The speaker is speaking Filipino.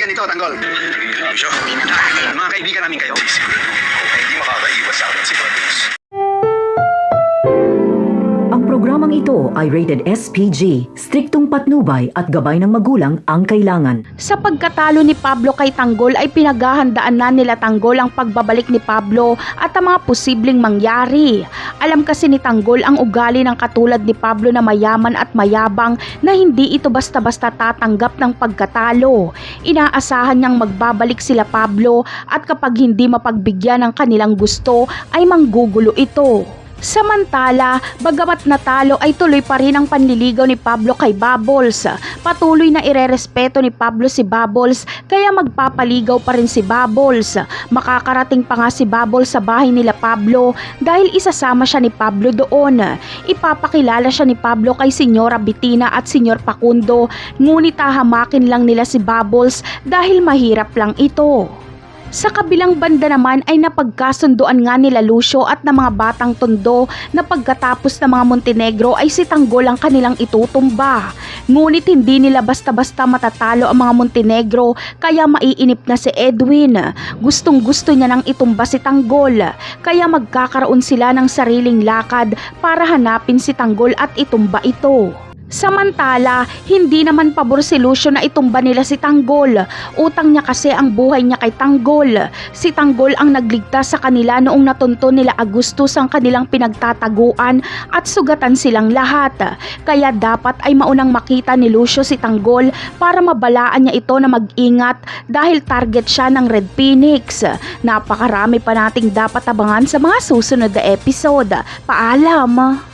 ganito, Tanggol. Lucio, Mga kaibigan namin kayo. sigurado ay hindi makakaiwas sa akin si Bartos. Ang programang ito ay rated SPG, striktong patnubay at gabay ng magulang ang kailangan. Sa pagkatalo ni Pablo kay Tanggol ay pinaghahandaan na nila Tanggol ang pagbabalik ni Pablo at ang mga posibleng mangyari. Alam kasi ni Tanggol ang ugali ng katulad ni Pablo na mayaman at mayabang na hindi ito basta-basta tatanggap ng pagkatalo. Inaasahan niyang magbabalik sila Pablo at kapag hindi mapagbigyan ng kanilang gusto ay manggugulo ito. Samantala, bagamat natalo ay tuloy pa rin ang panliligaw ni Pablo kay Bubbles. Patuloy na irerespeto ni Pablo si Bubbles kaya magpapaligaw pa rin si Bubbles. Makakarating pa nga si Bubbles sa bahay nila Pablo dahil isasama siya ni Pablo doon. Ipapakilala siya ni Pablo kay Senyora Bettina at Senyor Facundo, ngunit hahamakin lang nila si Bubbles dahil mahirap lang ito. Sa kabilang banda naman ay napagkasunduan nga nila Lucio at ng mga batang tondo na pagkatapos ng mga Montenegro ay si Tanggol ang kanilang itutumba. Ngunit hindi nila basta-basta matatalo ang mga Montenegro kaya maiinip na si Edwin. Gustong-gusto niya nang itumba si Tanggol kaya magkakaroon sila ng sariling lakad para hanapin si Tanggol at itumba ito. Samantala, hindi naman pabor si Lucio na itumba nila si Tanggol. Utang niya kasi ang buhay niya kay Tanggol. Si Tanggol ang nagligtas sa kanila noong natunto nila Agustus ang kanilang pinagtataguan at sugatan silang lahat. Kaya dapat ay maunang makita ni Lucio si Tanggol para mabalaan niya ito na mag-ingat dahil target siya ng Red Phoenix. Napakarami pa nating dapat abangan sa mga susunod na episode. Paalam!